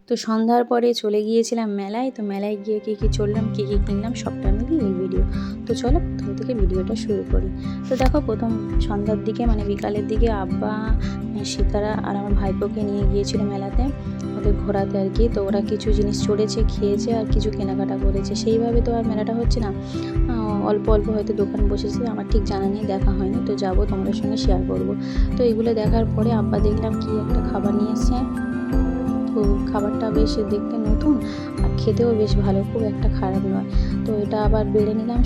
তো সন্ধ্যার পরে চলে গিয়েছিলাম মেলায়। তো মেলায় গিয়ে কী চললাম, কী কিনলাম সবটা মিলিয়ে এই ভিডিও। তো চলো প্রথম থেকে ভিডিওটা শুরু করি। তো দেখো প্রথম সন্ধ্যার দিকে মানে বিকালের দিকে আব্বা, সীতারা আর আমার ভাইপোকে নিয়ে গিয়েছিল মেলাতে, ওদের ঘোরাতে আর কি। তো ওরা কিছু জিনিস চড়েছে, খেয়েছে আর কিছু কেনাকাটা করেছে। সেইভাবে তো আর মেলাটা হচ্ছে না, অল্প অল্প হয়তো দোকান বসেছে, আমার ঠিক জানা নেই, দেখা হয়নি। তো যাবো তোমাদের সঙ্গে শেয়ার করব। তো এগুলো দেখার পরে আব্বা দেখলাম কি একটা খাবার নিয়ে এসছে। তো খাবারটা বেশ দেখতে নতুন আর খেতেও বেশ ভালো, খুব একটা খারাপ নয়। তো এটা আবার বেড়ে নিলাম,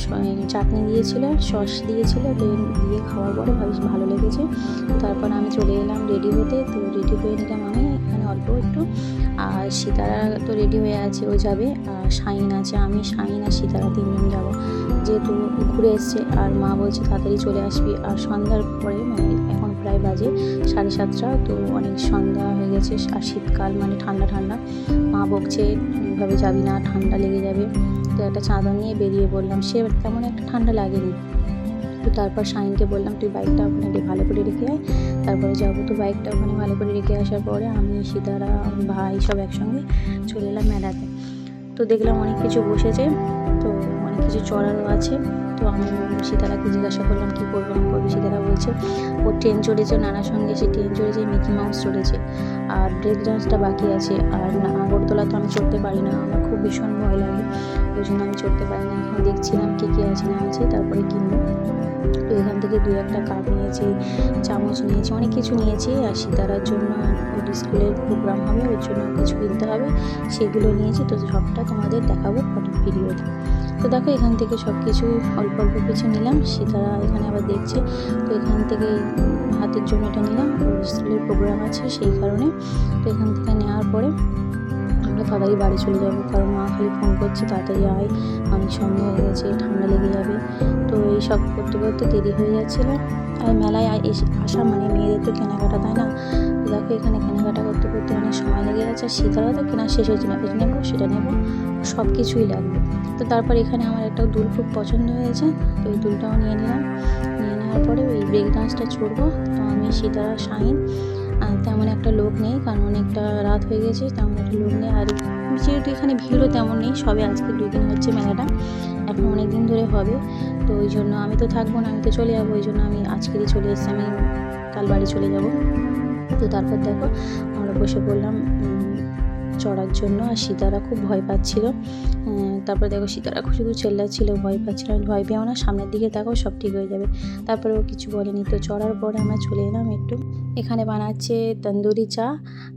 চাটনি দিয়েছিল, সস দিয়েছিল। তো দিয়ে খাওয়ার পরে বেশ ভালো লেগেছে। তারপর আমি চলে এলাম রেডি হতে। তো রেডি হয়ে নিলাম আমি এখানে অল্প একটু। আর সীতারা তো রেডি হয়ে আছে, ও যাবে। আর শাইন আছে, আমি, শাইন আর সীতারা তিনজন যাবো, যেহেতু ঘুরে এসছে। আর মা বলছে তাড়াতাড়ি চলে আসবি। আর সন্ধ্যার পরে মানে এখন প্রায় বাজে 7:30। তো অনেক সন্ধ্যা হয়ে গেছে আর শীতকাল মানে ঠান্ডা ঠান্ডা। মা বকছে এভাবে যাবি না, ঠান্ডা লেগে যাবে। তো একটা চাদর নিয়ে বেরিয়ে পড়লাম, সে তেমন একটা ঠান্ডা লাগেনি। তো তারপর শাইনকে বললাম তুই বাইকটা ওখানে ভালো করে রেখে আয়, তারপরে যাবো। তো বাইকটা ওখানে ভালো করে রেখে আসার পরে আমি, সীতারা, ভাই সব একসঙ্গে চলে এলাম মেলাতে। তো দেখলাম অনেক কিছু বসেছে, তো অনেক কিছু চড়ারও আছে। তো আমি সীতারাকে জিজ্ঞাসা করলাম কী করবে না করবে। সীতারা বলছে ও ট্রেন চড়েছে, নানার সঙ্গে সে ট্রেন চড়েছে, মিকি মাউস চড়েছে, আর ব্রেক ডান্সটা বাকি আছে। আর আগরতলা তো আমি চড়তে পারি না, আমার খুব ভীষণ ভয় লাগে, ওই জন্য আমি চড়তে পারি না। এখানে দেখছিলাম কী কী আছে না আছে, তারপরে কিনবো। তো এখান থেকে 2-1টা কাপ নিয়েছি, চামচ নিয়েছি, অনেক কিছু নিয়েছি। আর সীতারার জন্য ওর স্কুলের প্রোগ্রাম হবে, ওর জন্য কিছু কিনতে হবে, সেগুলো নিয়েছি। তো সবটা তোমাদের দেখাবো ভিডিওতে। তো দেখো এখান থেকে সব কিছু অল্প অল্প কিছু নিলাম। সীতারা এখানে আবার দেখছে। তো এখান থেকে হাতের জন্য এটা নিলাম, ওর স্কুলের প্রোগ্রাম আছে সেই কারণে। তো এখান থেকে নেওয়ার পরে আমরা তাড়াতাড়ি বাড়ি চলে যাবো, কারণ মা খালি ফোন করছে তাড়াতাড়ি আয়, অনেক সন্ধ্যা হয়ে গেছে, ঠান্ডা লেগে যাবে। তো এই সব করতে করতে দেরি হয়ে যাচ্ছিলো। আর মেলায় আসা মানে মেয়েদের তো কেনাকাটা, তাই না? তো দেখো এখানে কেনাকাটা করতে করতে অনেক সময় লেগে গেছে। শীতলা তো কেনা শেষ হয়েছে না, এটা নেবো সেটা নেবো, সব কিছুই লাগবে। তো তারপর এখানে আমার একটা দুল খুব পছন্দ হয়েছে, তো এই দুলটাও নিয়ে নিলাম। নিয়ে নেওয়ার পরে ওই ব্রেক ডান্সটা চড়বো। তো আমি, সীতারা, শাইন, তেমন একটা লোক নেই, কারণ অনেকটা রাত হয়ে গেছে, তেমন একটা লোক নেই। আর যেহেতু এখানে ভিড়ও তেমন নেই, সবে আজকে 2 দিন হচ্ছে মেলাটা, এখন অনেক দিন ধরে হবে। তো ওই জন্য আমি তো থাকবো না, আমি তো চলে যাবো, ওই জন্য আমি আজকেরই চলে এসেছি, আমি কাল বাড়ি চলে যাব। তো তারপর দেখো আমরা বসে পড়লাম চড়ার জন্য। আর সীতারা খুব ভয় পাচ্ছিল। তারপরে দেখো সীতারা শুধু চেল্লাচ্ছিল, ভয় পাচ্ছিল। আমি ভয় পেও না, সামনের দিকে দেখো সব ঠিক হয়ে যাবে। তারপরে ও কিছু বলেনি। তো চড়ার পরে আমরা চলে এলাম একটু, এখানে বানাচ্ছে তন্দুরি চা।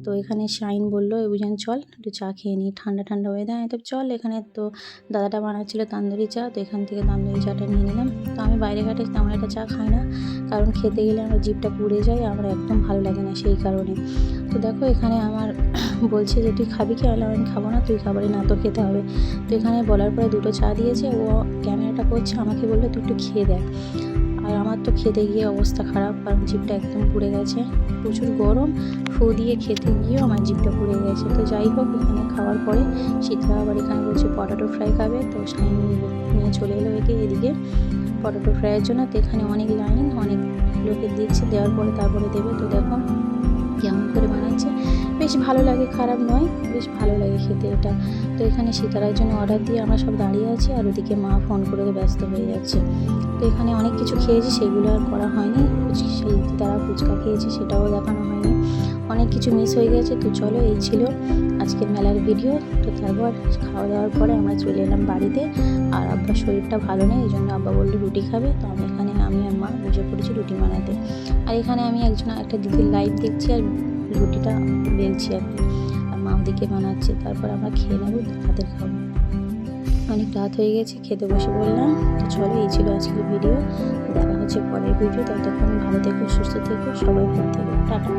তো এখানে শাইন বললো বুঝান চল একটু চা খেয়ে নিই, ঠান্ডা ঠান্ডা ওয়েদার, তো চল। এখানে তো দাদাটা বানাচ্ছিলো তন্দুরি চা, তো এখান থেকে তন্দুরি চাটা নিয়ে নিলাম। তো আমি বাইরে ঘাটে তেমন একটা চা খাই না, কারণ খেতে গেলে আমার জিভটা পুড়ে যায়, আমার একদম ভালো লাগে না সেই কারণে। তো দেখো এখানে আমার বলছে যে তুই খাবি কি? আমি খাবো না, তুই খাবারই না, তো খেতে হবে। তো এখানে বলার পরে 2টো চা দিয়েছে, ও ক্যামেরাটা করছে, আমাকে বললো তুই একটু খেয়ে দেখ। আর আমার তো খেতে গিয়ে অবস্থা খারাপ, কারণ জিভটা একদম পুড়ে গেছে, প্রচুর গরম, ফু দিয়ে খেতে গিয়েও আমার জিভটা পুড়ে গেছে। তো যাই হোক, এখানে খাওয়ার পরে শীতলা আবার এখানে বলছে পটেটো ফ্রাই খাবে। তো শাইন নিয়ে চলে এলো এদিকে পটেটো ফ্রাইয়ের জন্য। তো এখানে অনেক লাইন, অনেক লোকে দিচ্ছে, দেওয়ার পরে তারপরে দেবে। তো দেখো কেমন করে বানাচ্ছে, বেশ ভালো লাগে, খারাপ নয়, বেশ ভালো লাগে খেতে এটা। তো এখানে সীতারার জন্য অর্ডার দিয়ে আমরা সব দাঁড়িয়ে আছি, আর ওদিকে মা ফোন করে ব্যস্ত হয়ে যাচ্ছে। তো এখানে অনেক কিছু খেয়েছি, সেগুলো আর করা হয়নি। সেই তারা ফুচকা খেয়েছে, সেটাও দেখানো হয়নি, অনেক কিছু মিস হয়ে গেছে। তো চলো, এই ছিল আজকের মেলার ভিডিও। তো তারপর খাওয়া দাওয়ার পরে আমরা চলে এলাম বাড়িতে। আর আব্বার শরীরটা ভালো নেই, এই জন্য আব্বা বললো রুটি খাবে। তো আমি আর মা বসে পড়েছি রুটি বানাতে। আর এখানে আমি একটা দিদির লাইভ দেখছি আর রুটিটা বেলছি আর কি, আর মা ওদিকে বানাচ্ছে। তারপর আমরা খেয়ে নেবো, তাদের খাবো। অনেক রাত হয়ে গেছে, খেতে বসে বললাম। তো চলো, এই ছিল আজকের ভিডিও, দেখা হচ্ছে পরের ভিডিও। ততক্ষণ ভালো থেকো, সুস্থ থেকো, সবাই ভালো থেকো, টাটা।